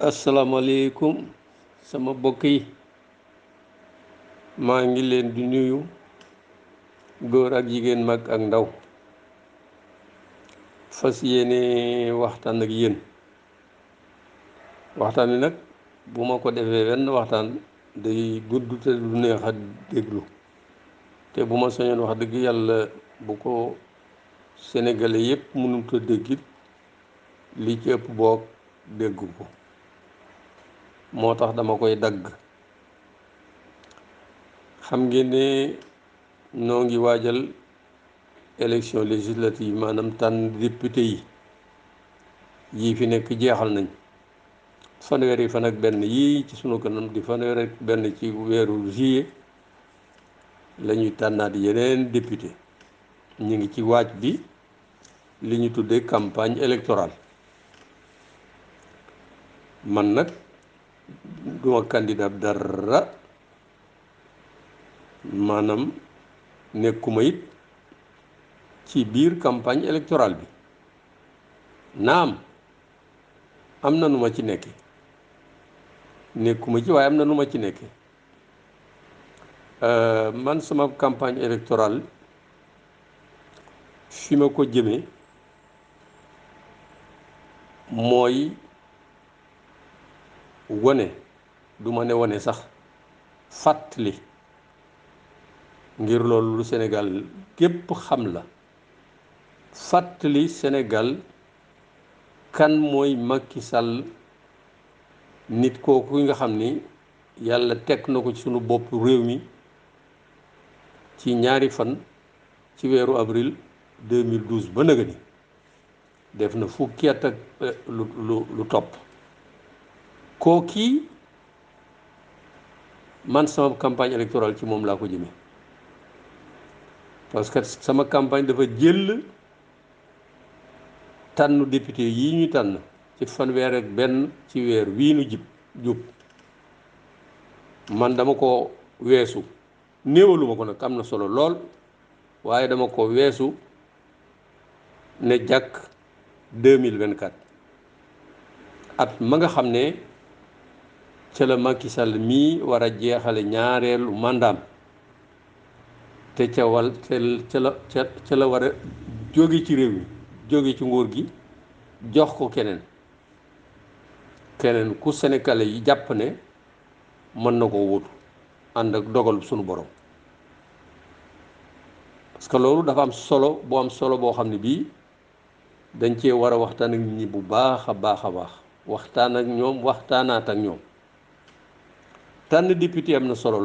asalaamaaleykum sama mbokk yi maa ngi leen di nuyu góor ak jigéen mag ak ndaw fas yéene waxtaan ak yéen waxtaan wi nag bu ma ko defee wenn waxtaan day gudd te du neex a déglu te bu ma soñoon wax dëgg yàlla bu ko sénégalais yépp mënut a déggit li ci ëpp boog dégg ko moo tax dama koy dagg. xam ngeen ne noo ngi waajal élection législative maanaam tànn député yi fi nekk jeexal nañ fanweeri fan ak benn yii ci sunu kanam di fanweeri ak benn ci weeru juillet la ñuy tànnaat yeneen député ñu ngi ci waaj bi li ñu tuddee campagne électorale. man nag duma candidat dara maanaam nekkuma it ci biir campagne électorale bi naam am na nu ma ci nekke nekkuma ci waaye am na nu ma ci nekke man sama campagne électorale fi ma ko jëmee mooy wane du ma ne wane sax fàttali ngir loolu lu Sénégal gépp xam la fàttali Sénégal kan mooy Macky Sall nit kooku nga xam ni yàlla teg na ko ci sunu bopp réew mi ci ñaari fan ci weeru avril 2012 ba nëga ni def na fukki at ak lu topp kooki man sama campagne électorale ci moom laa ko jëmee parce que sama campagne dafa jël tànn député yi ñu tànn ci fanweer ak benn ci weer wii nu jub man dama ko weesu néewaluma ko nag am na solo lool waaye dama ko weesu ne jàkk 2024 at ma nga xam ne ca la Macky Sall mii war a jeexale ñaareelu mandaam te ca la war a jóge ci réew mi jóge ci nguur gi jox ko keneen ku sénégalais yi jàpp ne mën na ko wutu ànd ak dogal sunu borom parce que loolu dafa am solo boo xam ne bii dañ cee war a waxtaan ak nit ñi bu baax a baax waxtaan ak ñoom waxtaanaat ak ñoom tànn député am na solo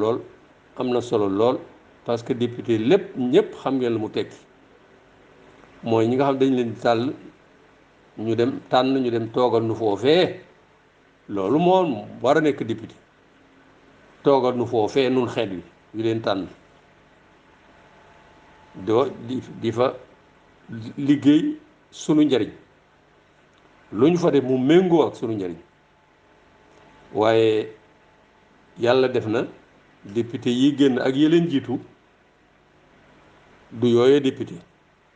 lool parce que député lépp ñëpp xam ngeen lu mu tekki mooy ñi nga xam dañ leen tàll ñu dem toogal nu foofee loolu moo war a nekk député toogal nu foofee nun xeet wi yu leen tànn di fa liggéey sunu njariñ lu ñu fa def mu méngoo ak sunu njariñ waaye yàlla def na député yi génn ak yi leen jiitu du yooyee député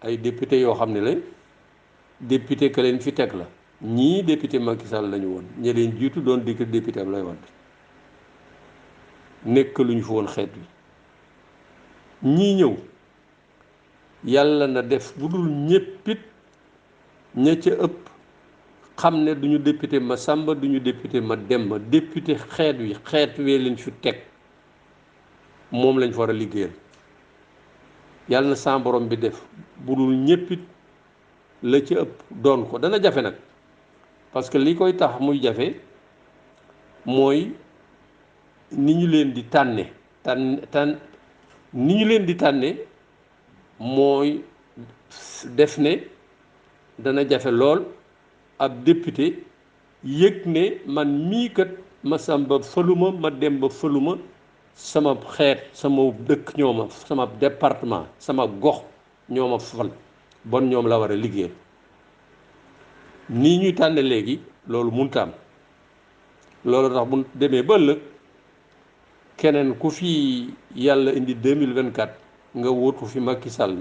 ay député yoo xam ne la député ka leen fi teg la ñii député Macky Sall lañu woon ñi leen jiitu doon dikk député Abdoulaye Wade nekk lu ñu fa woon xeet wi ñii ñëw yàlla na def bu dul ñéppit ña ca ëpp xam ne duñu député ma Samba duñu député ma Demba député xeet wee leen fi teg moom lañ fa war a liggéeyal yàlla na sa borom bi def bu dul ñéppit la ci ëpp doon ko dana jafe nag parce que li koy tax muy jafe mooy ni ñu leen di tànne ni ñu leen di tànne mooy def ne dana jafe lool ab député yëg ne man mii kat ma Samba fëluma ma Demba fëluma sama xeet sama dëkk ñoo ma sama département sama gox ñoo ma fal bon ñoom la war a liggéeyal nii ñuy tànne léegi loolu mënut a am loolu tax bu demee ba ëllëg keneen ku fi yàlla indi 2024 nga wutu fi Macky Sall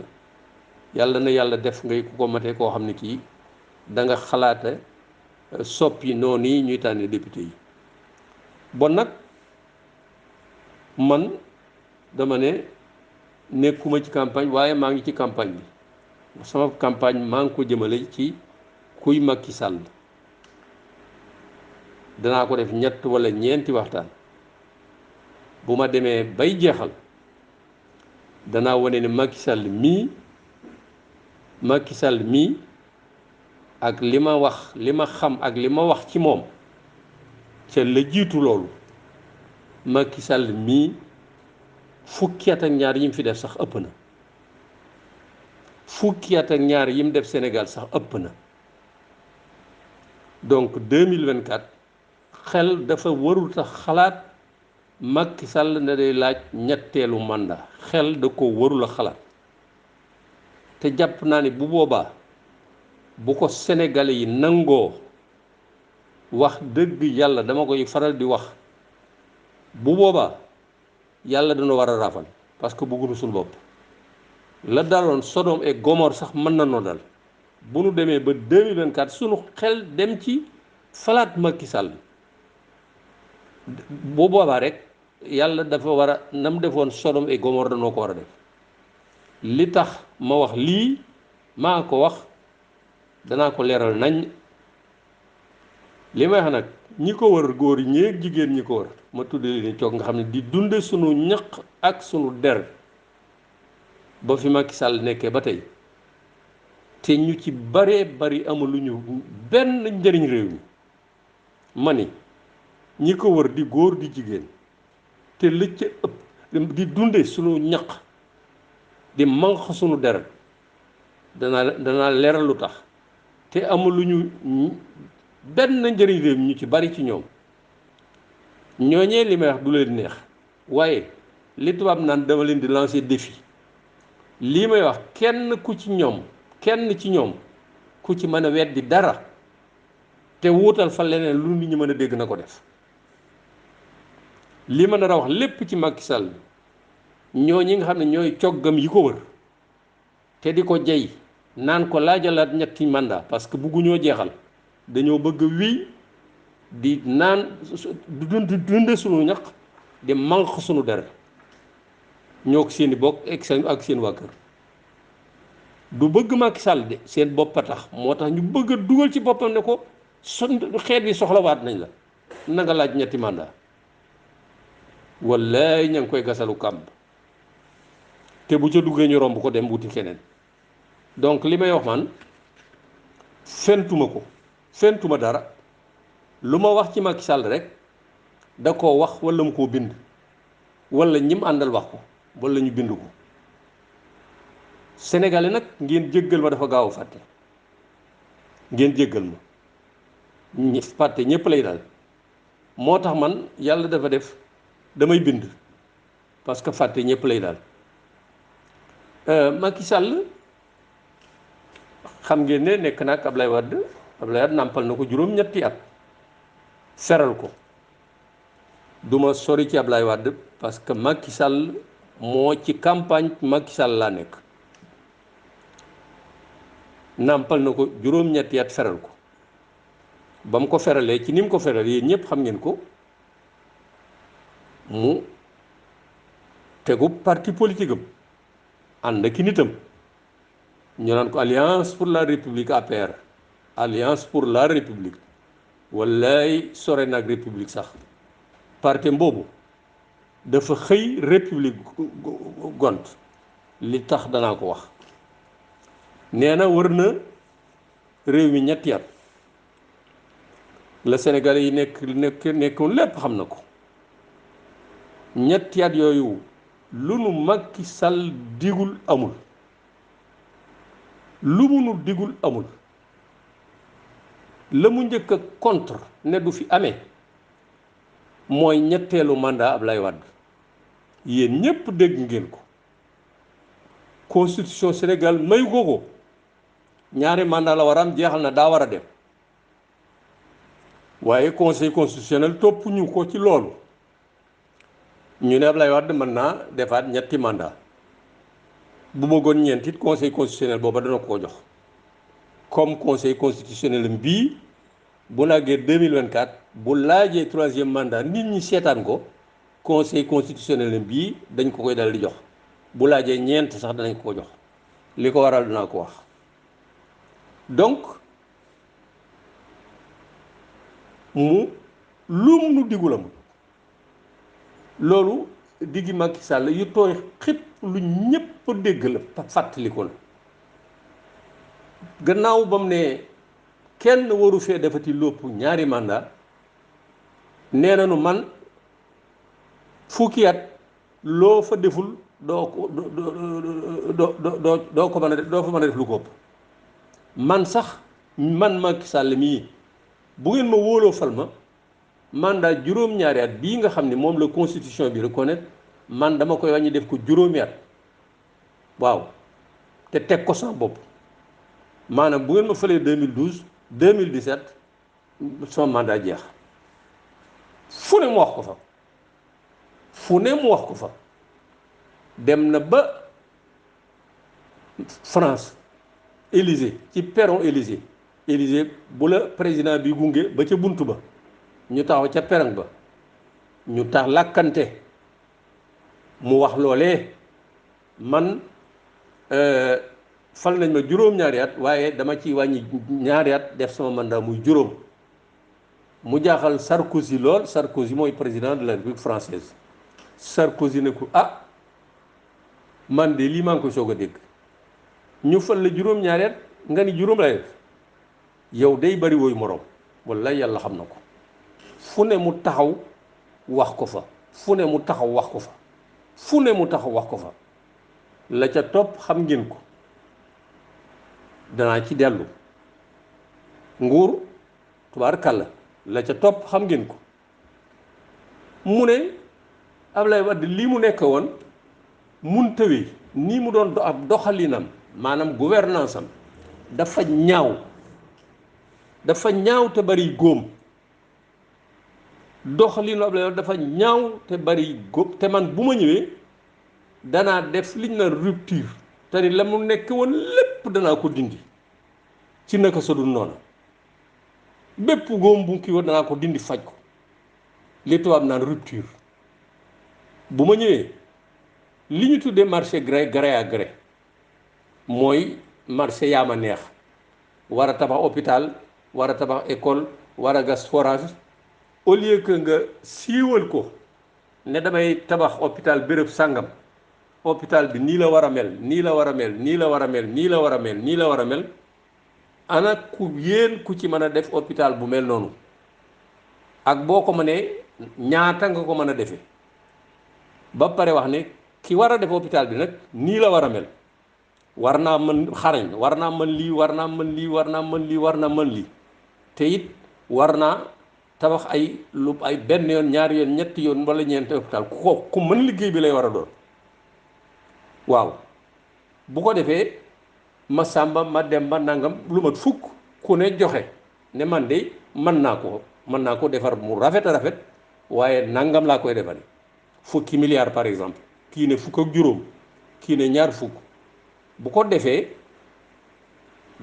yàlla na yàlla def ngay ku ko matee koo xam ne kii da nga xalaate soppi noonu yi ñuy tànne député yi. bon nag man dama ne nekkuma ci campagne waaye maa ngi ci campagne bi sama campagne maa ngi ko jëmale ci kuy Macky Sall danaa ko def ñett walla ñeenti waxtaan bu ma demee bay jeexal danaa wane ne Macky Sall mii ak li ma wax li ma xam ak li ma wax ci moom ca la jiitu loolu Macky Sall mii fukki at ak ñaar yi mu fi def sax ëpp na fukki at ak ñaar yi mu def Sénégal sax ëpp na donc 2024 xel dafa warul tax xalaat Macky Sall ne day laaj ñetteelu mandat xel da ko warul a xalaat te jàpp naa ne bu boobaa bu ko Sénégalais yi nangoo wax dëgg yàlla dama koy faral di wax bu boobaa yàlla dana war a raafal parce que bëgguñu suñu bopp la daloon Sodome et Gomorrhe sax mën na noo dal bu nu demee ba 2024 sunu xel dem ci falaat Macky Sall bu boobaa rek yàlla dafa war a nam defoon Sodome et Gomorrhe danoo ko war a def li tax ma wax lii maa ko wax danaa ko leeral nañ li may wax nag ñi ko wër góor yi ñeeg jigéen ñi ko wër ma tudde leen coog nga xam ne di dunde sunu ñaq ak sunu der ba fi Macky Sall nekkee ba tey te ñu ci baree bari amuluñu benn njëriñ réew mi ma ni ñi ko wër di góor di jigéen te la ca ëpp di dunde sunu ñaq di manq sunu der danaa leeral lu tax te amuluñu benn njëriñ réew mi ñu ci bari ci ñoom ñooñee li may wax du leen neex waaye li tubaab naan dama leen di lancer défi lii may wax kenn ci ñoom ku ci mën a weddi dara te wuutal fa leneen lu nit ñi mën a dégg na ko def li ma nar a wax lépp ci Macky Sall ñoo ñi nga xam ne ñooy coggam yi ko wër te di ko jey naan ko laajalaat ñetti mandat parce que bugguñoo jeexal dañoo bëgg wii di naan dunde sunu ñaq di manq sunu deret ñoo ko seeni bokk ak seen waa kër du bëgg Macky Sall de seen bopp a tax moo tax ñu bëgg a dugal ci boppam ne ko xeet bi soxlawaat nañ la na nga laaj ñetti mandat wallaay ña ngi koy gasalu kàmb te bu ca duggee ñu romb ko dem wuti keneen donc li may wax man fentuma dara lu ma wax ci Macky Sall rek da koo wax walla mu koo bind walla ñim àndal wax ko walla ñu bind ko sénégalais nag ngeen jéggal ma dafa gaaw a fàtte ngeen jéggal ma fàtte ñépp lay dal moo tax man yàlla dafa def damay bind parce que fàtte ñépp lay dal Macky Sall xam ngeen ne nekk na ak Ablaye Wade nàmpal na ko juróom-ñetti at feral ko duma sori ci Ablaye Wade parce que Macky Sall moo ci campagne Macky Sall laa nekk nàmpal na ko juróom-ñetti at feral ko ba mu ko feralee ci ni mu ko feral yéen ñëpp xam ngeen ko mu tegu parti politique am ànd ki nitam ñu naan ko alliance pour la république APR alliance pour la république wallaay sore nag république sax parti boobu dafa xëy république gont li tax danaa ko wax nee na wër na réew mi ñetti at la Sénégalais yi nekkoon lépp xam na ko ñetti at yooyu lu nu Macky Sall digul amul lu mu nu digul amul la mu njëkk a contre ne du fi amee mooy ñetteelu mandat Ablaye Wade yéen ñépp dégg ngeen ko constitution Sénégal mayu ko ñaari mandat la war a am jeexal na daa war a dem waaye conseil constitutionnel topp ñu ko ci loolu ñu ne Ablaye Wade mën naa defaat ñetti mandat bu bëggoon ñeent it conseil constitutionnel booba dana ko jox comme conseil constitutionnel bii bu laagee 2024 bu laajee troisième mandat nit ñi seetaan ko conseil constitutionnel bii dañ ko koy dal di jox bu laajee ñeent sax danañ ko jox li ko waral dinaa ko wax. donc mu lu nu diggu la mu loolu diggi Macky Sall yu tooy xip lu ñépp dégg la fàttaliku la gannaaw ba mu ne kenn waru fee defati lépp ñaari mandat nee nañu man fukki at loo fa deful doo ko doo ko mën a def doo fa mën a def lu ko ëpp man sax man Macky Sall mii bu ngeen ma wóoloo fal ma mandat juróom-ñaari at bii nga xam ne moom la constitution bi reconnaître man dama koy wàññi def ko juróomi at waaw te teg ko sama bopp maanaam bu ngeen ma falee 2012 2017 sama mandat jeex fu ne mu wax ko fa fu ne mu wax ko fa dem na ba France Élysée ci perron Élysée bu la président bi gunge ba ca bunt ba ñu taxaw ca perron ba ñu tax làkkante mu wax loolee man fal nañ ma juróom-ñaari at waaye dama ciy wàññi ñaari at def sama mandat muy juróom mu jaaxal Sarkozy lool. Sarkozy mooy président de la République française. Sarkozy ne ko ah man de lii maa ngi ko soog a dégg ñu fal la juróom-ñaari at nga ni juróom lay def yow day bari wooyu moroom wallaay yàlla xam na ko fu ne mu taxaw wax ko fa fu ne mu taxaw wax ko fa fu ne mu taxaw wax ko fa la ca topp xam ngeen ko danaa ci dellu nguur tubaarkàlla la ca topp xam ngeen ko mu ne Ablaye Wade lii mu nekk woon mun tëwee nii mu doon ab doxalinam maanaam gouvernance am dafa ñaaw te bari góom doxalinu Ablaye Wade dafa ñaaw te bari góom te man bu ma ñëwee danaa def liñ na rupture te ni la mu nekk woon lépp danaa ko dindi ci naka sodul noonu bépp góom bu kii woon danaa ko dindi faj ko li tubaab naan rupture bu ma ñëwee li ñu tuddee marché gré à gré mooy marché yaa ma neex war a tabax hôpital war a tabax école war a gas forage au lieu que nga siiwal ko ne damay tabax hôpital béréb sàngam hôpital bi nii la war a mel nii la war a mel nii la war a mel nii la war a mel nii la war a mel ana ku yéen ku ci mën a def hôpital bu mel noonu ak boo ko mënee ñaata nga ko mën a defee ba pare wax ne ki war a def hôpital bi nag nii la war a mel war naa mën xarañ war naa mën lii war naa mën lii war naa mën lii war naa mën lii te it war naa tabax ay benn yoon ñaari yoon ñetti yoon wala ñeenti hôpital ku mën liggéey bi lay war a doon waaw bu ko defee ma sàmba ma dem ba nangam lu mat fukk ku ne joxe ne man de mën naa ko defar mu rafet a rafet waaye nangam laa koy defari fukki milliards par exemple kii ne fukk ak juróom kii ne ñaar fukk bu ko defee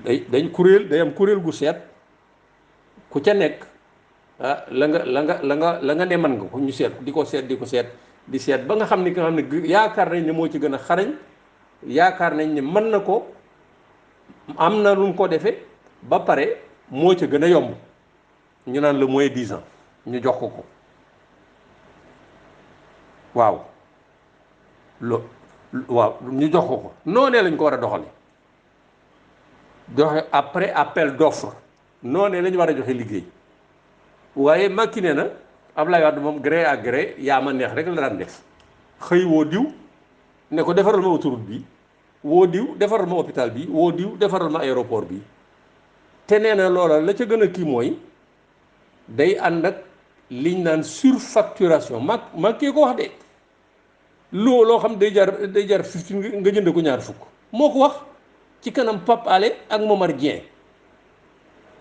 day am kuréel gu seet ku ca nekk ah la nga ne mën nga ko ñu seet di ko seet ba nga xam ne yaakaar nañ ne moo ci gën a xarañ yaakaar nañ ne mën na ko am na lu mu ko defee ba pare moo ca gën a yomb ñu naan le moins 10 ans ñu jox ko waaw waaw ñu jox ko noonee lañ ko war a doxale joxe après appel d'offre noonee lañ war a joxe liggéey waaye Macky nee na Ablaye Wade moom gré à gré yaa ma neex rek la daan def xëy woo diw ne ko defaral ma autoroute bi woo diw defaral ma hôpital bi woo diw defaral ma aéroport bi te nee na loola la ca gën a kii mooy day ànd ak liñ naan surfacturation Macky ko wax de loo xam day jar 15 nga jënd ko ñaar fukk moo ko wax ci kanam Pape Alé ak Momar Dieng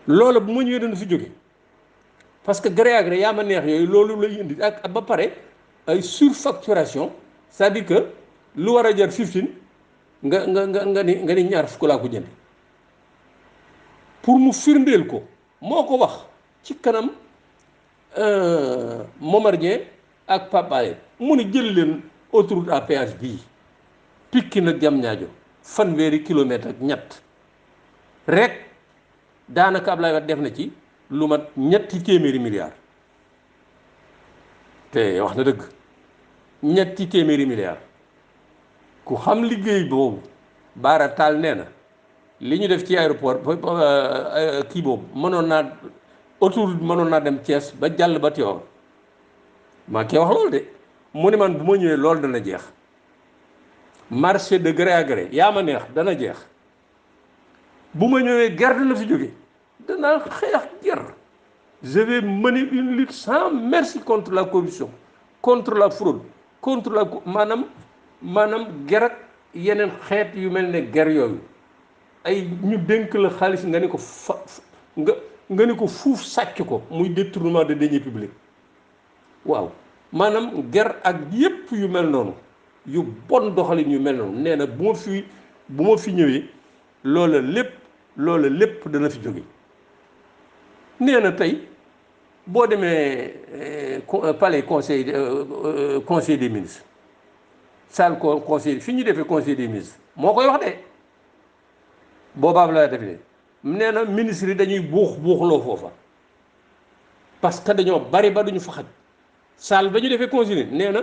loola bu ma ñëwee dana fi jóge parce que gré à gré yaa ma neex yooyu loolu lay indi ak ba pare ay surfacturation c'est-à-dire que lu war a jar 15 nga ni ñaar fukk laa ko jënd pour mu firndeel ko moo ko wax ci kanam Momar Dieng ak Pape Alé mu ne jël leen autoroute à péage bii Pikine ak Diamniadio fanweeri kilomètre ak ñett rek daanaka Ablaye Wade def na ci lu mat ñetti téeméeri milliards te wax na dëgg ñetti téeméeri milliards ku xam liggéey boobu Baara Taal nee na li ñu def ci aéroport kii boobu mënoon naa autoroute mënoon naa dem Thiès ba jàll ba Tivaouane maa kee wax loolu de mu ne man bu ma ñëwee loolu dana jeex marché de gré à gré yaa ma neex dana jeex bu ma ñëwee guerre dana fi jóge danaa xeex guerre je vais mener une lutte sans merci contre la corruption contre la fraude contre la maanaam guerre ak yeneen xeet yu mel ne guerre yooyu ay ñu dénk la xaalis nga ne ko nga ne ko fuuf sàcc ko muy détournement de deniers publics waaw maanaam guerre ak yépp yu mel noonu yu bon doxalin yu mel noonu nee na bu ma fi ñëwee loola lépp dana fi jóge nee na tey boo demee palais conseil des ministres salle conseil fi ñu defee conseil des ministres moo koy wax de boobaab la def nee na ministre yi dañuy buuxloo foofa parce que dañoo bari ba duñu fa xaj salle ba ñu defee conseil nee na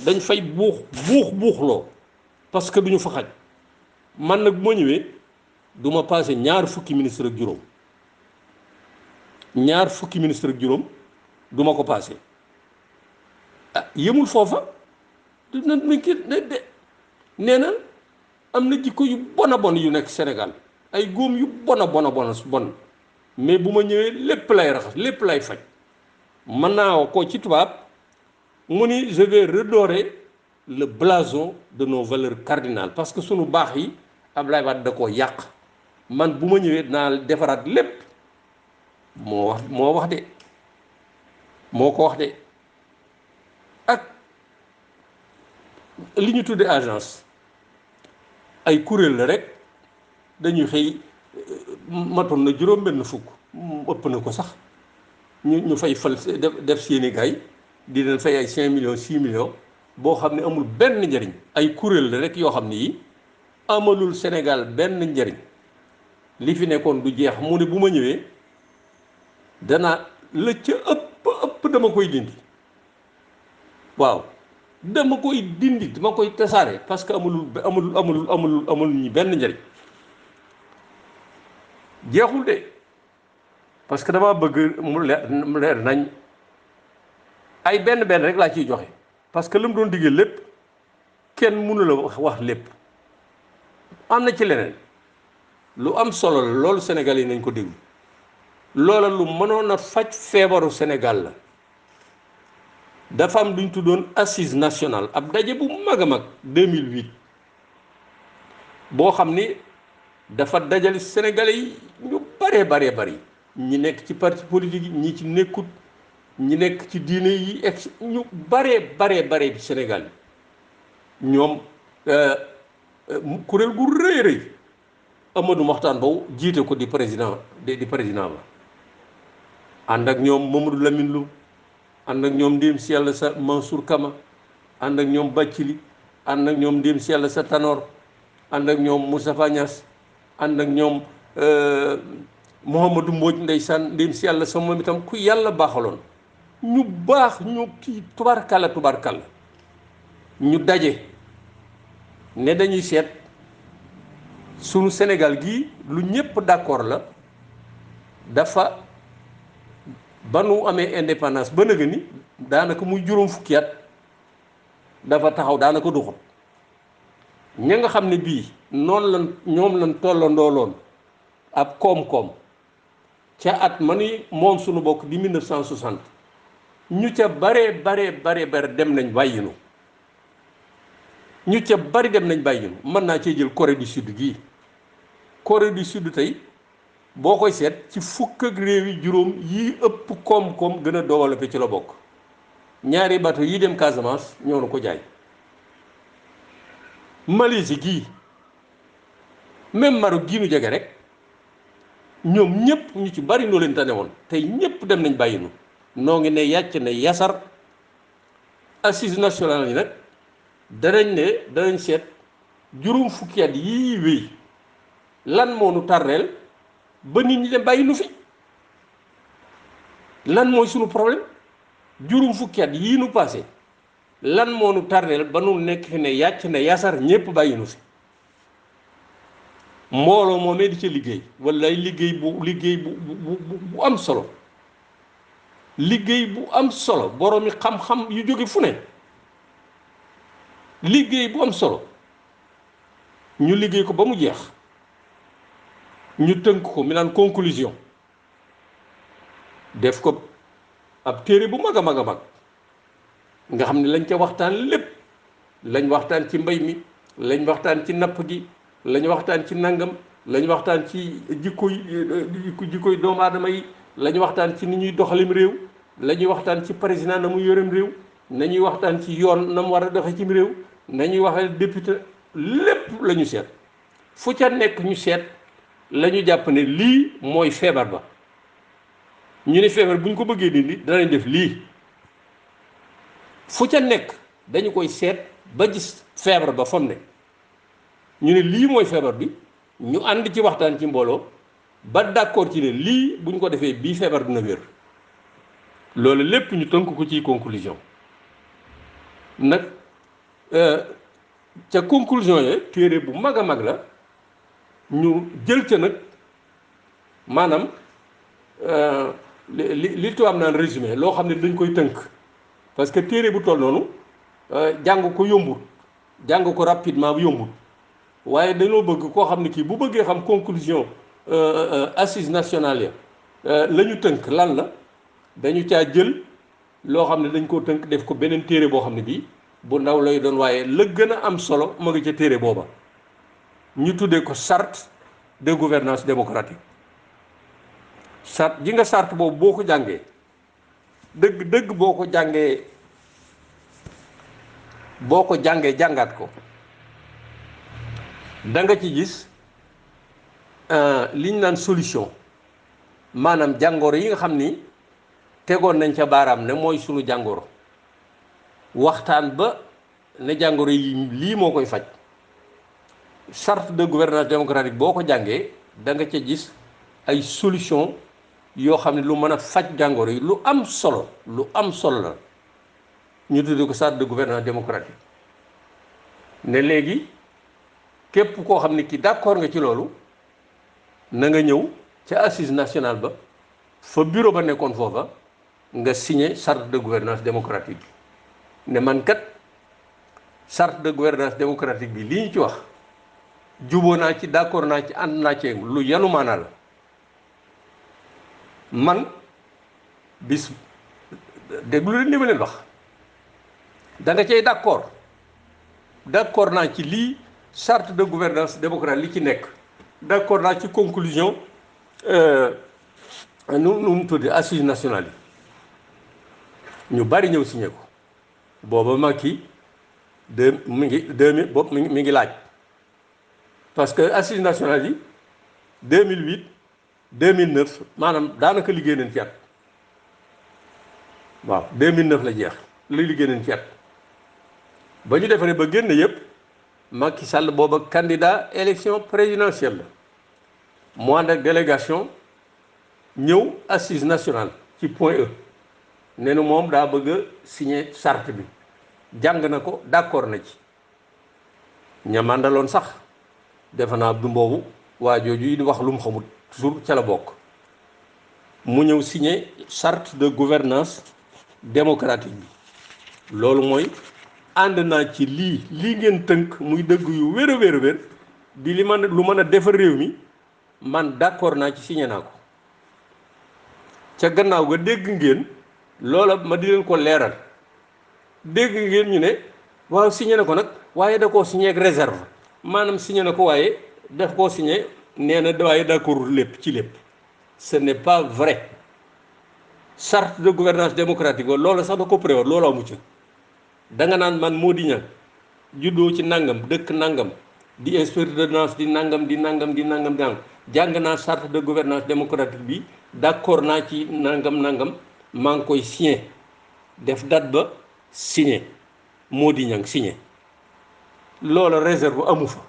dañ fay buuxloo parce que duñu fa xaj man nag bu ma ñëwee du ma passé ñaar fukki ministre ak juróom du ma ko passé ah yëmul foofa nee na am na jikko yu bon a bon yu nekk Sénégal ay góom yu bon mais bu ma ñëwee lépp lay raxas lépp lay faj mën naa ko ci tubaab mu ni je vais redorer le blason de nos valeurs cardinales parce que sunu baax yi Ablaye Wade da koo yàq man bu ma ñëwee dinaa defaraat lépp moo ko wax de ak li ñu tuddee agence ay kuréel la rek dañuy xëy matoon na juróom benn fukk ëpp na ko sax ñu fay fal def seeni gaay di leen fay ay 5 millions 6 millions boo xam ne amul benn njariñ ay kuréel la rek yoo xam ne yi amalul Sénégal benn njariñ li fi nekkoon du jeex mu ne bu ma ñëwee danaa la ca ëpp dama koy dindi waaw dama koy tasaare parce que amul ñi benn njariñ jeexul de parce que dama bëgg mu leer nañ ay benn rek laa ciy joxe parce que lu mu doon diggee lépp kenn mënu la wax lépp am na ci leneen lu am solo la loolu Sénégal yi nañ ko déglu loola lu mënoon a faj feebaru Sénégal la dafa am lu ñu tuddoon assise nationale ab daje bu mag a mag 2008 boo xam ni dafa dajale Sénégalais yi ñu bari ñi nekk ci parti politique yi ñi ci nekkut ñi nekk ci diine yi ñu bare bi Sénégal yi ñoom kuréel gu rëy Amadou Mahtar Mbow jiite ko di président ba ànd ak ñoom Mamadou Lamine Loum ànd ak ñoom ndéem si yàlla sa Mansour Kama ànd ak ñoom Bathily ànd ak ñoom ndéem si yàlla sa Tanor ànd ak ñoom Moustapha Niass ànd ak ñoom Mouhamadou Mbodj ndeysaan ndéem si yàlla sa moom itam ku yàlla baaxaloon ñu baax ñu kii tubarkalla ñu daje ne dañuy seet sunu Sénégal gii lu ñëpp d'accord la dafa ba nu amee indépendance ba nëgë ni daanaka muy juróom fukki at dafa taxaw daanaka duxut ña nga xam ne bii ñoom lan tollandooloon ab koom-koom ca at ma ni moom sunu bokk di 1960 ñu ca bare dem nañ bàyyinu mën naa cee jël Corée du Sud gii Corée du Sud tey boo koy seet ci fukk ak réew yi juróom yi ëpp koom-koom gën a développé ci la bokk ñaari bateau yi dem Casamance ñoo na ko jaay Malaisie gii même Maroc gii nu jege rek ñoom ñëpp ñu ci bari noo leen tane woon tey ñëpp dem nañ bàyyi nu noo ngi ne yàcc ne yasar. Assises nationales yi nag danañ seet juróom fukki at yii wéy lan moo nu tardeel ba nit ñi dem bàyyi nu fi lan mooy sunu problème juróom fukki at yii nu passé lan moo nu tardeel ba nu nekk fi ne yàcc ne yasar ñépp bàyyi nu fi mbooloo moomee di ca liggéey wala liggéey bu am solo liggéey bu am solo boroomi xam-xam yu jóge fu ne liggéey bu am solo ñu liggéey ko ba mu jeex ñu tënk ko mi naan conclusion def ko ab téere bu mag a mag a mag nga xam ne lañ ca waxtaan lépp lañ waxtaan ci mbay mi lañ waxtaan ci napp gi lañ waxtaan ci nangam lañ waxtaan ci jikkoy doomu aadama yi lañ waxtaan ci ni ñuy doxalim réew la ñuy waxtaan ci président na muy yorem réew nañuy waxtaan ci yoon na mu war a doxe cim réew nañuy waxee député lépp la ñu seet fu ca nekk ñu seet la ñu jàpp ne lii mooy feebar ba ñu ne feebar bu ñu ko bëggee dindi danañ def lii fu ca nekk dañu koy seet ba gis feebar ba fam ne ñu ne lii mooy feebar bi ñu ànd ci waxtaan ci mbooloo ba d'accord ci ne lii bu ñu ko defee bii feebar dina wér loolu lépp ñu tënk ko ci conclusion nag ca conclusion ya téere bu mag a mag la ñu jël ca nag maanaam li tubaab naan résumé loo xam ne dañ koy tënk parce que téere bu toll noonu jàng ko yombut jàng ko rapidement yombut waaye dañoo bëgg koo xam ne kii bu bëggee xam conclusion assises nationales ya la ñu tënk lan la dañu caa jël loo xam ne dañ koo tënk def ko beneen téere boo xam ne bii bu ndaw lay doon waaye la gën a am solo ma nga ca téere booba ñu tuddee ko charte de gouvernance démocratique charte ji nga charte boobu boo ko jàngee dëgg boo ko jàngee jàngaat ko da nga ci gis liñ naan solution maanaam jàngoro yi nga xam ni tegoon nañ ca baaraam ne mooy sunu jàngoro waxtaan ba ne jàngoro yi lii moo koy faj charte de gouvernance démocratique boo ko jàngee da nga ca gis ay solution yoo xam ne lu mën a faj jàngoro yi lu am solo la ñu tuddee ko charte de gouvernance démocratique ne léegi képp koo xam ne ki d'accord nga ci loolu na nga ñëw ca assise nationale ba fa bureau ba nekkoon foofa nga signé charte de gouvernance démocratique ne man kat charte de gouvernance démocratique bi li ñu ci wax juboo naa ci d'accord naa ci ànd naa ci lu yanu maanaa la man bis déglu leen li ma leen wax da nga cay d'accord naa ci lii charte de gouvernance démocratique li ci nekk d'accord naa ci conclusion nu mu tudde assises nationales yi ñu bari ñëw signé ko booba Macky mi ngi laaj parce que assises nationales yi 2008 2009 maanaam daanaka liggéey nañ ci at waaw 2009 la jeex la liggéey nañ ci at ba ñu defaree ba génn yëpp Macky Sall booba candidat élection présidentielle la mu ànd ak délégation ñëw assise nationale ci point E nee na moom daa bëgg a signer charte bi jàng na ko d'accord na ci ñamandaloon sax defe naa du mboobu waa jooju yi di wax lu mu xamul toujours ca la bokk mu ñëw signer charte de gouvernance démocratique bi loolu mooy ànd naa ci lii ngeen tënk muy dëgg yu wér a wér di li mën lu mën a defar réew mi man d'accord naa ci signé naa ko ca gannaaw ga dégg ngeen loola ma di leen ko leeral dégg ngeen ñu ne waaw signé na ko nag waaye da koo signé ak réserve maanaam signé na ko waaye daf koo signé nee na waaye d'accord lépp ci lépp ce n'est pas vrai charte de gouvernance démocratique wa loola sax da ko prévoir loolu amu ci da nga naan man moo di ña juddoo ci nangam dëkk nangam di expérience di nangam di nangam di nangam di nangam jàng naa charte de gouvernance démocratique bi d'accord naa ci nangam nangam maa ngi koy signé def date ba signé moo di ñang signé loola réserve amu fa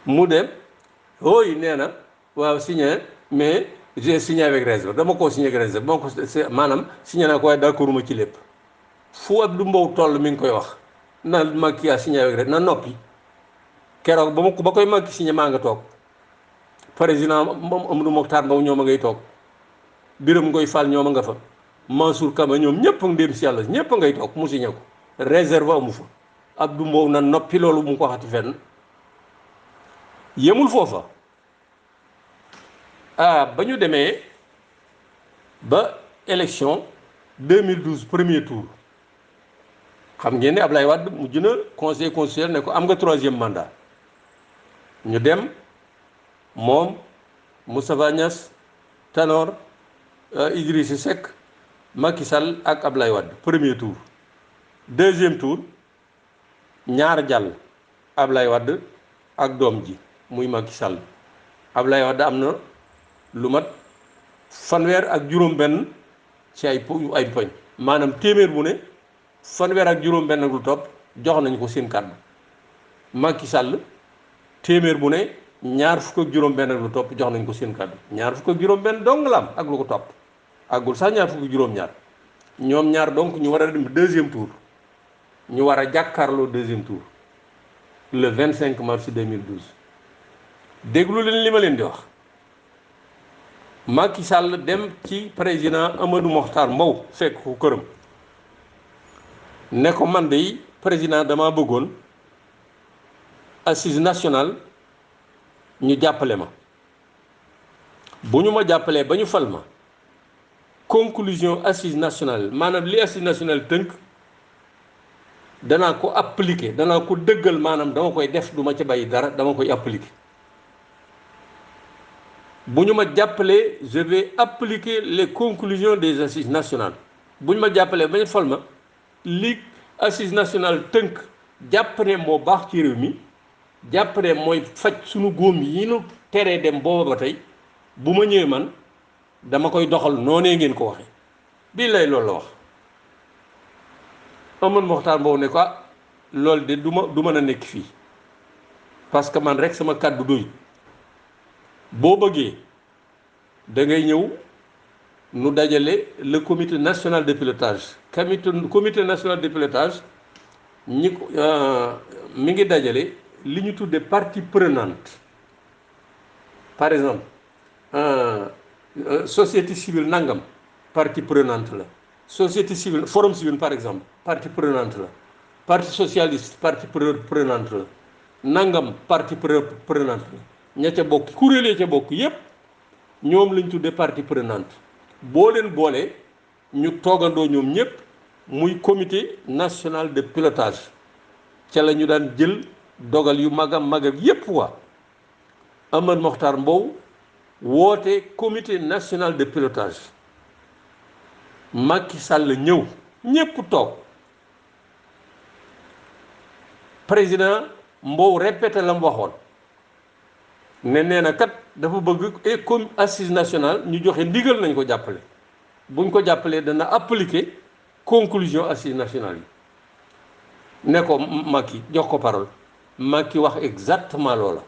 mu dem hooy nee na waaw signé mais j'ai signé avec réserve dama koo signé avec réserve moo ko maanaam signé naa ko waaye d'accord ma ci lépp fu Abdou Mbow toll mi ngi koy wax na Macky a signé avec réserve na noppi keroog ba koy Macky signé maa nga toog président moom Amadou Mokhtar Mbow ñoom a ngay toog Birame Ngoy Fall ñoom a nga fa Mansour Kama ñoom ñëpp a ndéem si yàlla ñëpp a ngay toog mu signé ko réserve amu fa Abdou Mbow na noppi loolu mu ko waxati fenn yemul foofa ba ñu demee ba élection 2012 premier tour xam ngeen ne Ablaye Wade mujj na conseil constitutionnel ne ko am nga 3e mandat ñu dem moom Moustapha Niasse Tanor Idrissa Seck Macky Sall ak Ablaye Wade premier tour 2e tour ñaar jàll Ablaye Wade ak doom ji muy Macky Sall Ablaye Wade am na lu mat fanweer ak juróom-benn ci ay poñ maanaam téeméer bu ne fanweer ak juróom-benn ak lu topp jox nañ ko seen kàddu Macky Sall téeméer bu ne ñaar fukk ak juróom-benn ak lu topp jox nañ ko seen kàddu ñaar fukk ak juróom-benn dong la am ak lu ko topp àggul sax ñaar fukk ak juróom-ñaar ñoom ñaar donc ñu war a dem 2e tour ñu war a jàkkaarloo 2e tour le 25 mars 2012 déglu leen li ma leen di wax Macky Sall dem ci président Amadou Mokhtar Mbow fekk ko këram ne ko man de président dama bëggoon assise nationale ñu jàppale ma bu ñu ma jàppalee ba ñu fal ma conclusion assise nationale maanaam li assise nationale tënk danaa ko appliquer danaa ko dëggal maanaam dama koy def du ma ca bàyyi dara dama koy appliquer bu ñu ma jàppalee je vais appliquer les conclusions des assises nationales bu ñu ma jàppalee ba ñu fal ma li assise nationale tënk jàpp ne moo baax ci réew mi jàpp ne mooy faj suñu góom yi nu teree dem booba ba tey bu ma ñëwee man dama koy doxal noonee ngeen ko waxee bii lay loolu la wax Amadou Mokhtar Mbow ne ko loolu de du mën a nekk fii parce que man rek sama kàddu doy boo bëggee da ngay ñëw nu dajale le comité national de pilotage comité national de pilotage ñi ko mi ngi dajale li ñu tudde partie prenante par exemple société civile nangam partie prenante la société civile forum civil par exemple partie prenante la parti socialiste partie prenante la nangam partie prenante la ña ca bokk kuréel ya ca bokk yépp ñoom lañ tudde partie prenante boo leen boolee ñu toogandoo ñoom ñëpp muy comité national de pilotage ca la ñu daan jël dogal yu magam yépp waa Amadou Mokhtar Mbow woote comité national de pilotage Macky Sall ñëw ñépp toog président Mbow répété la mu waxoon ne nee na kat dafa bëgg comme assise nationale ñu joxe ndigal nañ ko jàppale buñ ko jàppalee dana appliquer conclusion assise nationale yi ne ko Macky jox ko parole Macky wax exactement loola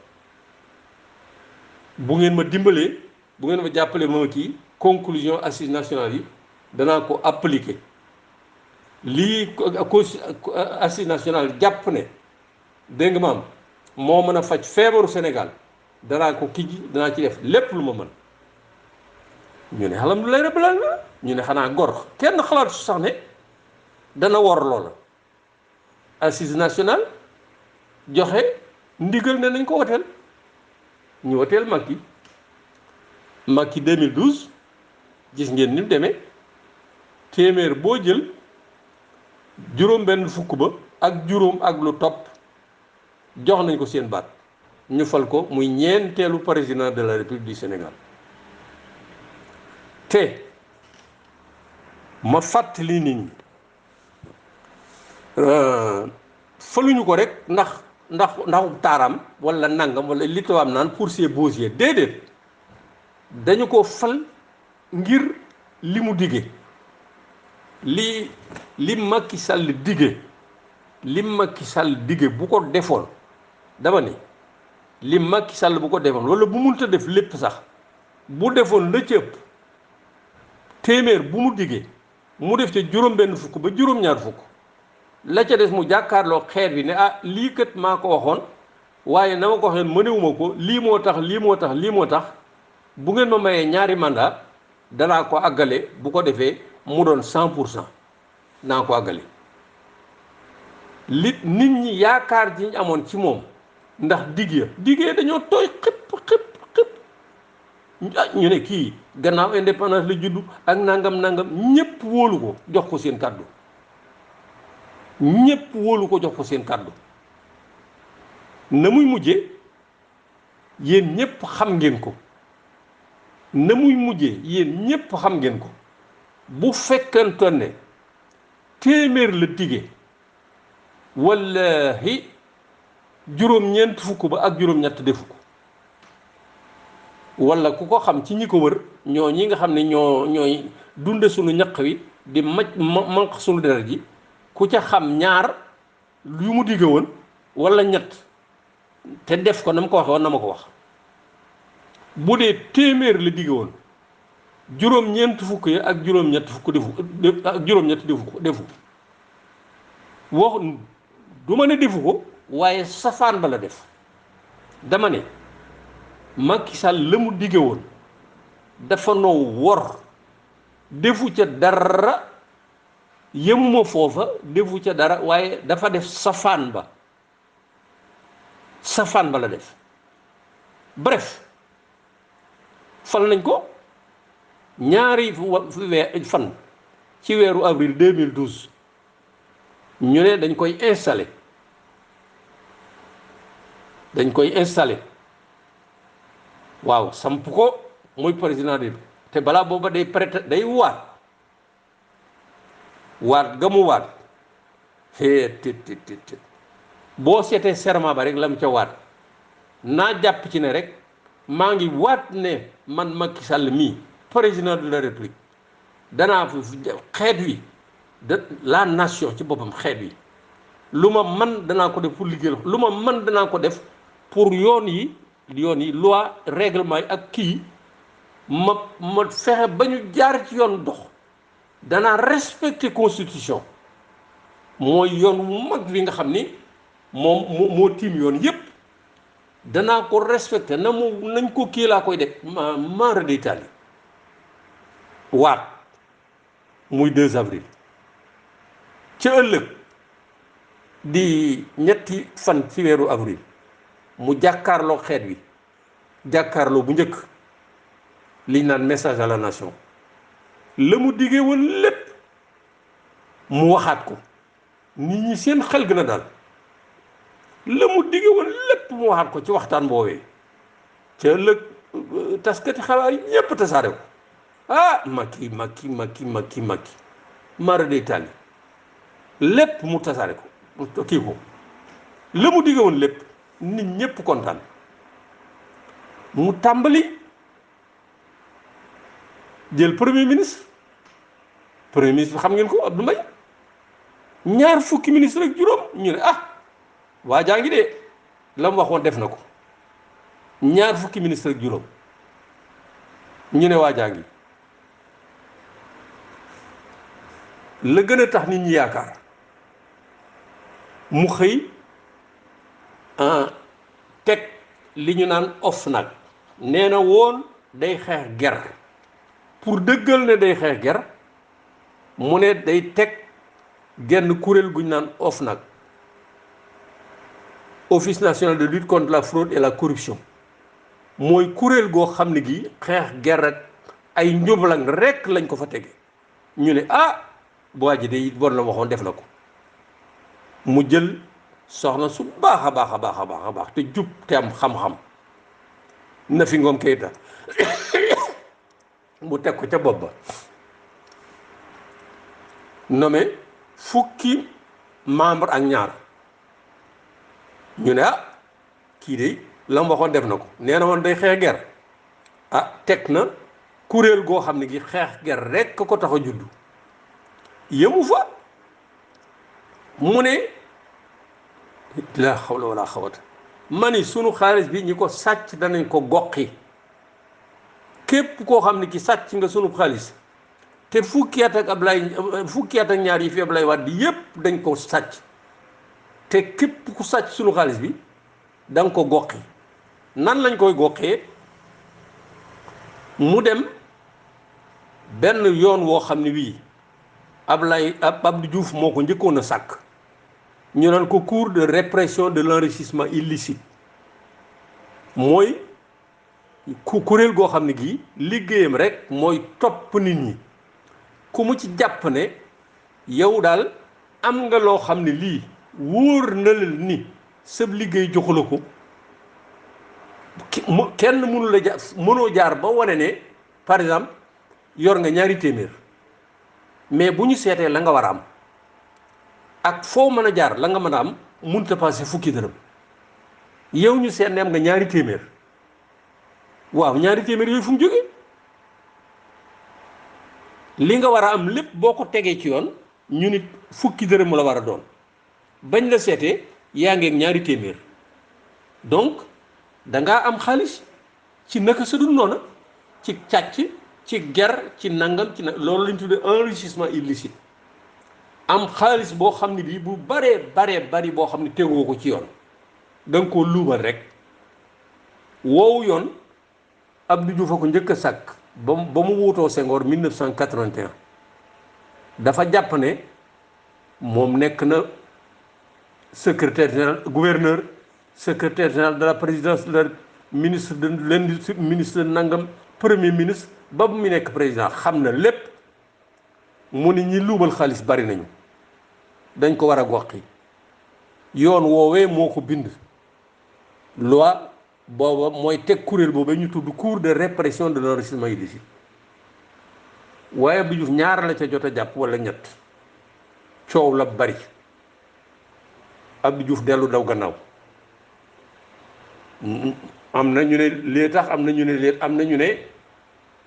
bu ngeen ma dimbalee bu ngeen ma jàppalee ma kii conclusion assise nationale yi danaa ko appliquer lii assise nationale jàpp ne dégg nga maam moo mën a faj feebaru Sénégal danaa ko kii danaa ci def lépp lu ma mën ñu ne alhamdulilah rabbil alamin ñu ne xanaa gor kenn xalaatu sax ne dana wor loola assise nationale joxe ndigal ne nañ ko woteel ñu woteel Macky 2012 gis ngeen ni mu demee téeméer boo jël juróom benn fukk ba ak juróom ak lu topp jox nañ ko seen baat ñu fal ko muy ñeenteelu président de la République du Sénégal te ma fàttali nit ñi faluñu ko rek ndax ndax taaram wala nangam wala li tubaab naan pour ses beaux yeux déedéet dañu ko fal ngir li mu dige li Macky Sall dige bu ko defoon dama ni li Macky Sall bu ko defoon wala bu munta def lépp sax bu defoon la ci ëpp téeméer bu mu digee mu def ca juróom-benn fukk ba juróom-ñaar fukk la ca des mu jàkkaarloo xeet bi ne ah lii kat maa ko waxoon waaye na ma ko waxee mënewuma ko lii moo tax bu ngeen ma mayee ñaari mandat danaa ko àggale bu ko defee mu doon 100% naa ko àggale li nit ñi yaakaar ji ñu amoon ci moom ndax digee dañoo tooy xëpp ñu ne kii gannaaw indépendance la juddu ak nangam ñépp wóolu ko jox ko seen kàddu na muy mujje yéen ñépp xam ngeen ko bu fekkente ne téeméer la dige wallahi juróom-ñeent fukk ba ak juróom-ñett defu ko wala ku ko xam ci ñi ko wër ñi nga xam ne ñooy dunde suñu ñaq wi di manq suñu deret ji ku ca xam ñaar yu mu digge woon wala ñett te def ko na ma ko waxe woon na ma ko wax bu dee téeméer la digge woon juróom-ñeent fukk yi ak juróom-ñett fukk defu wax du ma ne defu ko waaye safaan ba la def dama ne Macky Sall la mu digge woon dafa noo wor defu ca dara yemuma foofa defu ca dara waaye dafa def safaan ba la def bref fal nañ ko ñaari fan ci weeru avril 2012 ñu ne dañ koy installé waaw samp ko muy président de te balaa booba day prêter day waat ga mu waat boo seetee serment ba rek la mu ca waat naa jàpp ci ne rek maa ngi waat ne man Macky Sall mii président de la république danaa xeet wi de la nation ci boppam xeet wi lu ma man danaa ko def pour liggéeyal lu ma man danaa ko def pour yoon yi loi règlement yi ak kii ma fexe ba ñu jaar ci yoon dox danaa respecter constitution mooy yoon wu mag bi nga xam ni moo tiim yoon yépp danaa ko respecter nañ ko kii laa koy def mara d'Italie waat muy 2 avril ci ëllëg di ñetti fan ci weeru avril mu jàkkaarloo xeet wi jàkkaarloo bu njëkk liñ naan message à la nation la mu diggee woon lépp mu waxaat ko nit ñi seen xel gën a dal la mu diggee woon lépp mu waxaat ko ci waxtaan boobee ca ëllëg taskati xabaar yi ñépp tasaare ko Macky mara d'Italie lépp mu tasaare ko kii ko la mu diggee woon lépp nit ñépp kontaan mu tàmbali jël premier ministre bi xam ngeen ko Abdou Mbaye ñaar fukki ministre ak juróom ñu ne waa jaa ngi de la mu waxoon def na ko ñaar fukki ministre ak juróom ñu ne waa jaa ngi la gën a tax nit ñi yaakaar mu xëy teg li ñu naan OFNAC nee na woon day xeex ger pour dëggal ne day xeex ger mu ne day teg genn kuréel gu ñu naan OFNAC Office national de lutte contre la fraude et la corruption mooy kuréel goo xam ne gi xeex ger ak ay njublang rekk lañ ko fa tege ñu ne bu waa ji de bon la waxoon def na ko mu jël soxna su baax a baax te jub te am xam-xam Nafi Ngom Keïta mu teg ko ca bopp ba nommé fukki membre ak ñaar ñu ne kii de la mu waxoon def na ko nee na woon day xeex ger teg na kuréel goo xam ne gi xeex ger rek ko tax a judd yëmu fa mu ne la xawla wala xawata mani sunu xaalis bi ñi ko sàcc danañ ko goqi képp koo xam ne ki sàcc nga sunu xaalis te fukki at ak ñaar yi fi Ablaye Wade yépp dañ ko sàcc te képp ku sàcc sunu xaalis bi da nga ko goqi nan lañ koy goqee mu dem benn yoon woo xam ne wii Abdou Diouf moo ko njëkkoon a sàkk ñu naan ko cour de répression de l'enrichissement illicite mooy kuréel goo xam ne gii liggéeyam rek mooy topp nit ñi ku mu ci jàpp ne yow daal am nga loo xam ne lii wóor na la ni sab liggéey joxu la ko kenn mënoo jaar ba wane ne par exemple yor nga ñaari téeméer mais bu ñu seetee la nga war a am ak foo mën a jaar la nga mën a am mënut a passé fukki dërëm yow ñu seet ne am nga ñaari téeméer waaw ñaari téeméer yooyu fu mu jógee li nga war a am lépp boo ko tegee ci yoon ñu nit fukki dërëm la war a doon bañ la seetee yaa ngeeg ñaari téeméer donc dangaa am xaalis ci naka sa dul noona ci càcc ci ger ci nangam ci loolu lañ tuddee enrichissement illicite am xaalis boo xam ne bii bu bari boo xam ne tegoo ko ci yoon da nga koo luubal rek woowu yoon Abdou Diouf a ko njëkk a sàkk ba mu wuutoo Senghor 1981 dafa jàpp ne moom nekk na secrétaire général gouverneur secrétaire général de la présidence le ministre de l'industrie ministre nangam premier ministre ba mu nekk président xam na lépp mu ni ñi luubal xaalis bari nañu dañ ko war a goxi yoon woowee moo ko bind loi booba mooy teg kuréel boobu ñu tudd cour de répression de l'enrichissement illicite waaye Abdou Diouf ñaar la ca jot a jàpp wala ñett coow la bari Abdou Diouf dellu daw gannaaw am na ñu ne lee tax am na ñu ne lee am na ñu ne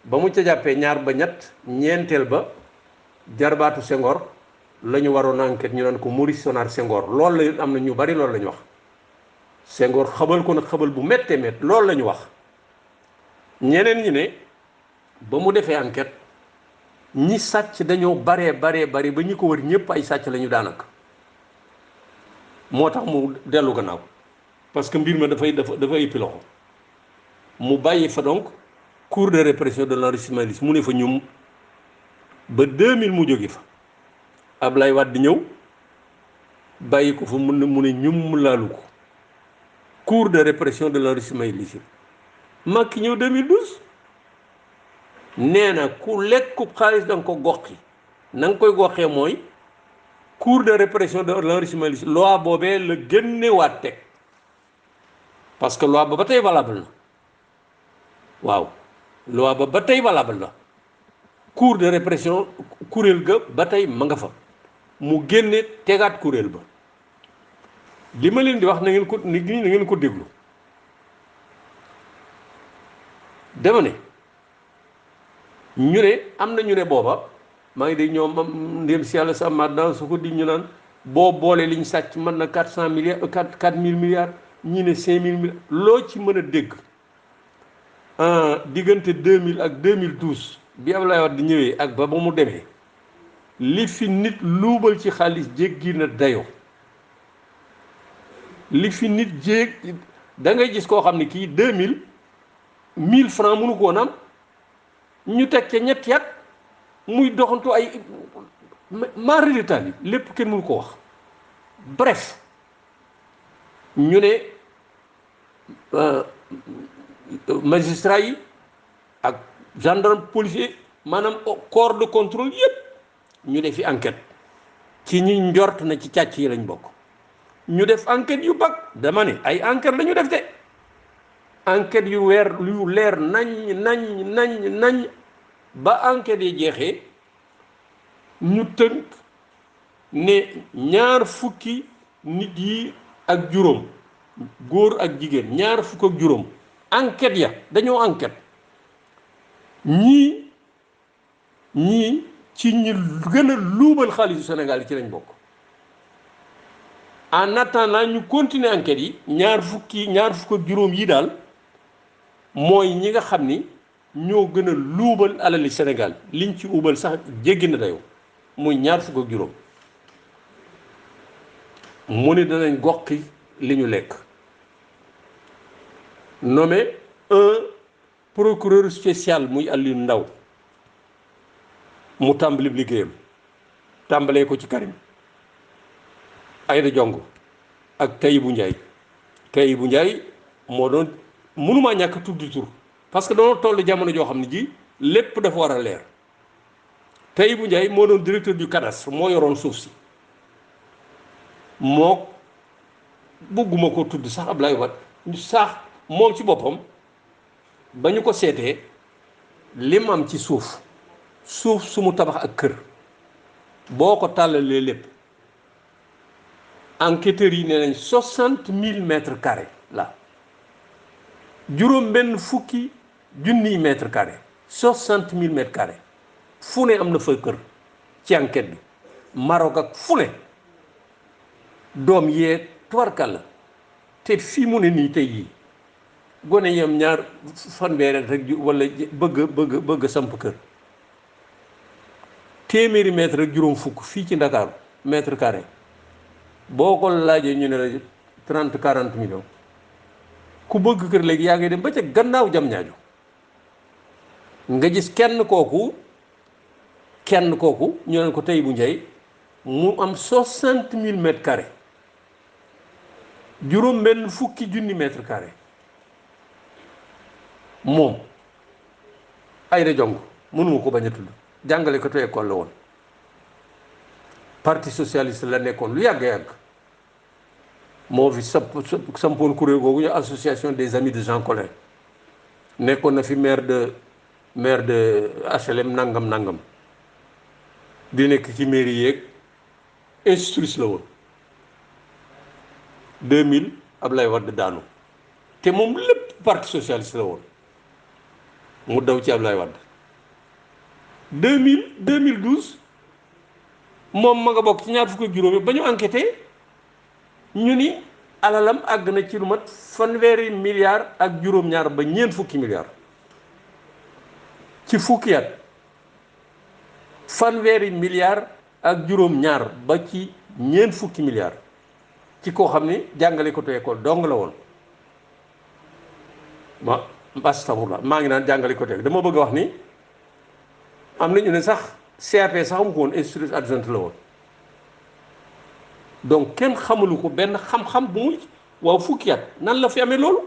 ba mu ca jàppee ñaar ba ñett ñeenteel ba jarbaatu Senghor la ñu waroon enquête ñu naan ko Maurice Sonar Senghor loolu la am na ñu bari loolu la ñu wax Senghor xabal ko nag xabal bu méttee mett loolu la ñu wax ñeneen ñi ne ba mu defee enquête ñi sàcc dañoo bari ba ñi ko wër ñëpp ay sàcc la ñu daanaka moo tax mu dellu gannaaw parce que mbir ma dafa ëppi loxo mu bàyyi fa donc cour de répression de l'enrichissement illicite mu ne fa ñum ba 2000 mu jóge fa Ablaye Wade di ñëw bàyyi ko fa mu ne ñum mu laalu ko cour de répression de l'enrichissement illicite Macky ñëw 2012 nee na ku lekku xaalis da nga ko goxi na nga koy goxee mooy cour de répression de l'enrichissement illicite loi boobee la génnewaat teg parce que loi ba tey valable na waaw loi ba tey valable na cour de répression kuréel ga ba tey ma nga fa mu génne tegaat kuréel ba li ma leen di wax na ngeen ko déglu dama ne ñu ne am na ñu ne booba maa ngi dégg ñoom ndéem si yàlla sa dans su ko di ñu naan boo boolee liñ sàcc mën na 400 milliards 4000 milliards ñi ne 5000 milliards loo ci mën a dégg diggante 2000 ak 2012 bi Abdoulaye Wade di ñëwee ak ba mu demee li fi nit luubal ci xaalis jéggi na dayo li fi nit da ngay gis koo xam ne kii 1000 francs mënu ko woon am ñu teg ca ñetti at muy doxantu ay mari d'Italie lépp kenn mënu ko wax bref ñu ne magistrat yi ak gendarme policier maanaam corps de contrôle yépp ñu def fi enquête ci ñi njort na ci càcc yi lañ bokk ñu def enquête yu bag dama ne ay enquête la ñu def de enquête yu leer nañ ba enquête yi jeexee ñu tënk ne 20 nit yi ak juróom góor ak jigéen ñaar fukk ak juróom enquête ya dañoo enquête ñii ci ñi gën a luubal xaalisu Sénégal yi ci lañ bokk. en attendant ñu continuer enquête yi ñaar fukk ak juróom yi daal mooy ñi nga xam ni ñoo gën a luubal alali Sénégal liñ ci ubal sax jéggi na dayoo muy ñaar fukk ak juróom mu ne danañ goqi li ñu lekk. nommé un procureur spécial muy Aliou Ndao mu tàmbali liggéeyam tàmbalee ko ci Karim Aïda Ndiongue ak Tahibou Ndiaye moo doon mënumaa ñàkk tudd tur parce que dañoo toll jamono joo xam ne ji lépp dafa war a leer. Tahibou Ndiaye moo doon directeur du cadastre moo yoroon suuf si moo bëgguma ko tudd sax Ablaye Wade sax moom ci boppam ba ñu ko seetee lim am ci suuf su mu tabax ak kër boo ko tàllalee lépp enquêteurs yi nee nañ 60 000 mètres carrés la juróom benn fukki junniy mètres carrés 60 000 mètres carrés fu ne am na fa kër ci enquête bi Maroc ak fu ne doom yee tubarkalla te fii mu ne nii tey jii gone yam ñaar fanweer rek wala bëgg samp kër téeméeri mètre ak juróom fukk fii ci Ndakaaru mètre carré boo ko laajee ñu ne la 30-40 millions ku bëgg kër léegi yaa ngi dem ba ca gannaaw jam ñaajo nga gis kenn kooku ñu naan ko Tahibou Ndiaye mu am 60 000 mètres carrés juróom benn fukki junni mètre carré moom Aïda Ndiongue mënuma ko bañ a tudd jàngale ko te école la woon parti socialiste la nekkoon lu yàgg moo fi sampoon kuréel googu ñu association des amis de Jean Collin nekkoon na fi maire de HLM nangam di nekk ci mairie yeeg institutrice la woon 2000 Ablaye Wade daanu te moom lépp parti socialiste la woon mu daw ci Ablaye Wade 2012 moom ma nga bokk ci ñaar fukk ak juróomi ba ñu enquêté ñu ni alalam àgg na ci lu mat fanweeri milliards ak juróom-ñaar ba ñeent fukki milliards ci fukki at fanweeri milliards ak juróom-ñaar ba ci ñeent fukki milliards ci koo xam ni jàngale ko te école dong la woon astafurlah maa ngi naan jàngale ko te dama bëgg a wax ni am na ñu ne sax CAP sax mu ko woon institutrice adjointe la woon donc kenn xamalu ko benn xam-xam bu muy waaw fukki at nan la fi amee loolu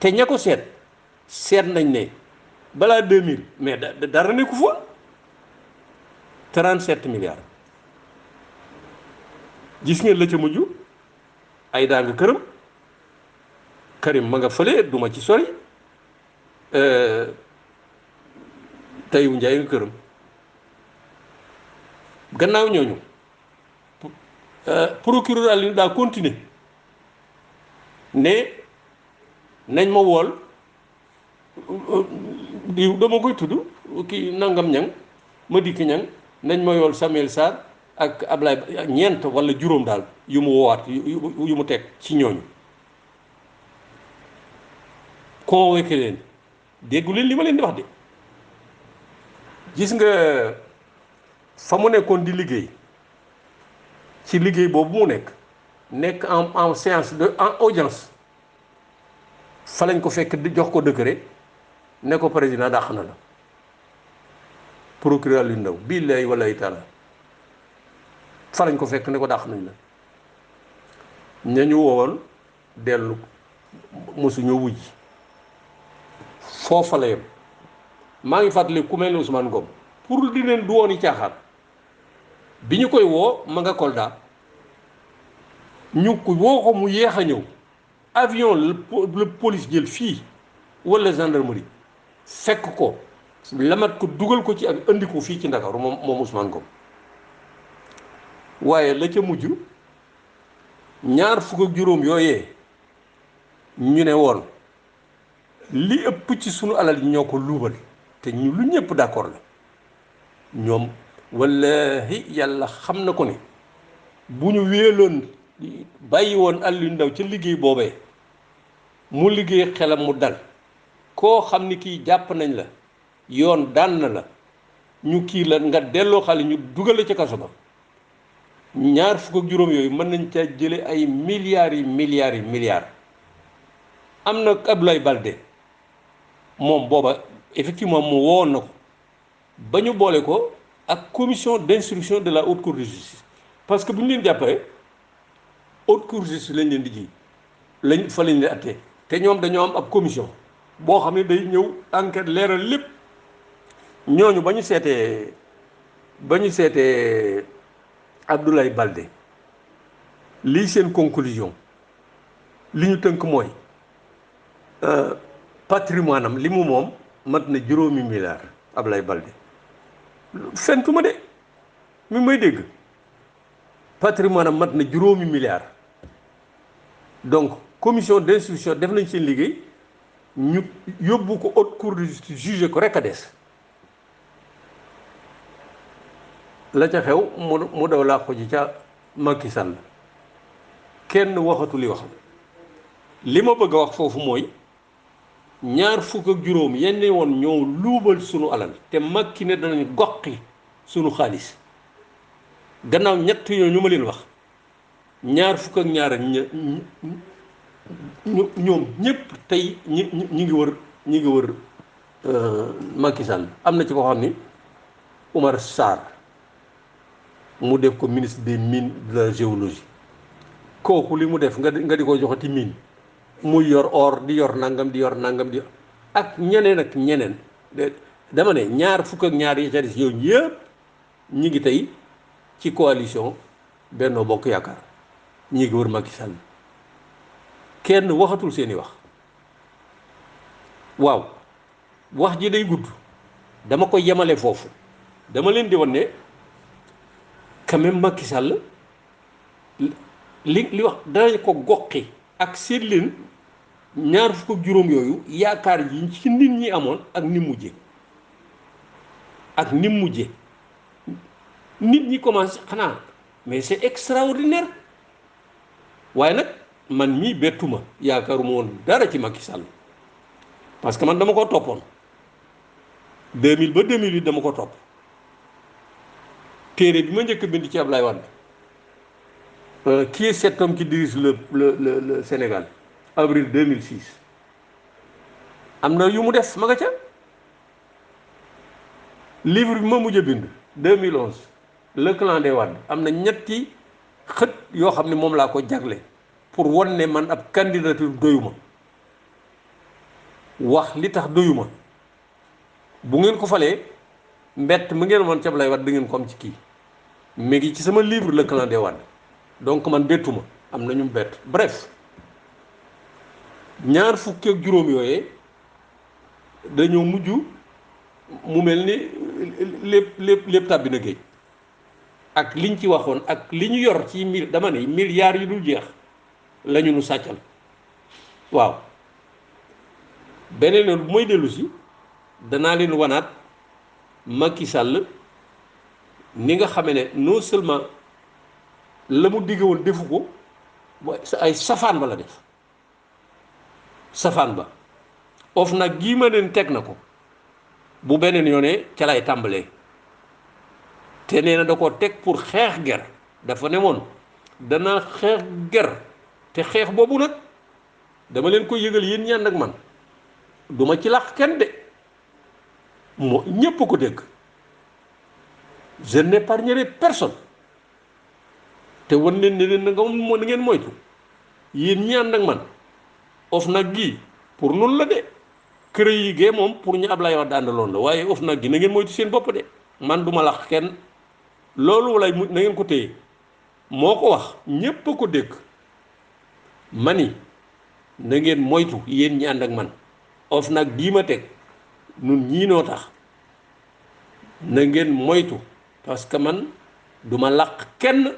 te ña ko seet nañ ne balaa 2000 mais dara nekku fa 37 milliards gis ngeen la ca mujj ay daa nga këram Karim ma nga fële duma ci sori Tahibou Ndiaye nga këram gannaaw ñooñu procureur Aliou daa continuer ne nañ ma wool diw dama koy tudd kii nangam ñang ma dikk ñang nañ ma yool Samuel Sarr ak Ablaye ñeent wala juróom daal yu mu woowaat yu mu teg ci ñooñu convoqué leen déggu leen li ma leen di wax de gis nga fa mu nekkoon di liggéey ci liggéey boobu mu nekk en séance en audience fa lañ ko fekk di jox ko décret ne ko président dàq na la procureur Aliou Ndao billahi wallahi taala fa lañ ko fekk ne ko dàq nañ la ñañu wowoon dellu mosuñoo wujj foofa la yem maa ngi fàttali ku mel ne Ousmane Ngom pour di leen du woon yi caaxaan bi ñu koy woo ma nga Kolda ñu ko woo ko mu yéex a ñëw avion le police jël fii wala gendarmerie fekk ko lamat ko dugal ko ci ak andi ko fii ci Ndakaaru moom Ousmane Ngom waaye la ca mujj ñaar fukk ak juróom yooyee ñu ne woon li ëpp ci sunu alal yi ñoo ko luubal te ñu lu ñëpp d'accord la ñoom wallahi yàlla xam na ko ne bu ñu wéeloon bàyyi woon Aliou Ndao ca liggéey boobee mu liggéey xelam mu dal koo xam ni kii jàpp nañ la yoon daan na la ñu kii la nga delloo xale ñu dugale ca kaso ba ñaar fukk ak juróom yooyu mën nañ ca jële ay milliards yi milliards am na Abdoulaye Baldé moom booba effectivement mu wowoon na ko ba ñu boole ko ak commission d'instruction de la haute cour de justice parce que bu ñu leen jàppee haute cour de justice lañ leen di ji lañ fa lañ leen attee te ñoom dañoo am ab commission boo xam ne day ñëw enquête leeral lépp ñooñu ba ñu seetee Abdoulaye Baldé lii seen conclusion li ñu tënk mooy patrimoine am li mu moom mat na juróomi milliards Abdoulaye Baldé fentuma de mi may dégg patrimoine am mat na juróomi milliards donc commission d'instruction def nañ seen liggéey ñu yóbbu ko haute cour de justice jugé ko rek a des la ca xew mu daw laa ko ji ca Macky Sall kenn waxatu li wax li ma bëgg a wax foofu mooy ñaar fukk ak juróom yenn woon ñoo luubal sunu alal te Macky ne danañ goqi sunu xaalis gannaaw ñett yooyu ñu ma leen wax ñaar fukk ak ñaar ñoom ñëpp tey ñi ngi wër Macky Sall am na ci ko xam ni Oumar Sarr mu def ko ministre des mines de la géologie kooku li mu def nga di ko joxati mine muy yor or di yor nangam di ak ñeneen dama ne ñaar fukk ak ñaar yi ca des yooyu yëpp ñi ngi tey ci coalition Benno Bokk Yaakaar ñi ngi wër Macky Sall kenn waxatul seeni wax waaw wax ji day gudd dama ko yemale foofu dama leen di wan ne quand même Macky Sall li wax danañ ko goqi ak seet leen ñaar fukk ak juróom yooyu yaakaar yi ci nit ñi amoon ak ni mujje nit ñi commencé xanaa mais c'est extraordinaire waaye nag man mii bettuma yaakaaruma woon dara ci Macky Sall parce que man dama ko toppoon 2000 ba 2008 dama ko topp téere bi ma njëkk bind ci Ablaye Wade qui est cet homme qui dirige le Sénégal avril 2006 am na yu mu def ma nga ca livre bi ma mujj a bind 2011 le clan des Wade am na ñetti xët yoo xam ne moom laa ko jagle pour won ne man ab candidature doyuma wax li tax doyuma bu ngeen ko falee mbett mu ngeen woon ci Ablaye Wade da ngeen ko am ci kii mi ngi ci sama livre le clan des Wade donc man bettuma am na ñu bett bref ñaar fukki ak juróom yooyee dañoo mujj mu mel ni lépp tàbbi na géej ak liñ ci waxoon ak li ñu yor ci dama ne milliards yu dul jeex lañu nu sàccal waaw beneen yoon bu may dellu si danaa leen wanaat Macky Sall ni nga xamee ne non seulement la mu digge woon defu ko ay safaan ba la def safaan ba of nag gii ma leen teg na ko bu beneen yoonee ca lay tàmbalee te nee na da ko teg pour xeex ger dafa ne woon danaa xeex ger te xeex boobu nag dama leen ko yëgal yéen ñaan ak man duma ci lax kenn de moo ñépp ko dégg je n'épargnerai personne te wan leen ne leen na ngeen moytu yéen ñaan ak man of nag gii pour noonu la de kër yi gee moom pour ñu Ablaye Wade àndaloon la waaye of nag gi na ngeen moytu seen bopp de man duma lax kenn loolu walay na ngeen ko téye moo ko wax ñépp a ko dégg mani na ngeen moytu yéen ñi ànd ak man of nag bii ma teg nun ñii noo tax na ngeen moytu parce que man duma làq kenn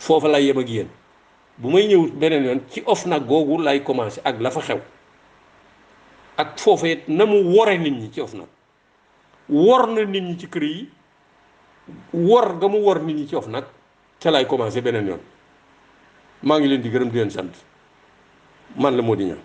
foofa lay yem ak yéen bu may ñëw beneen yoon ci OFNAC googu lay commencé ak la fa xew ak foofa it na mu wore nit ñi ci OFNAC wor na nit ñi ci kër yi wor ga mu wor nit ñi ci OFNAC ca lay commencé beneen yoon maa ngi leen di gërëm di leen sant man la Mody Niang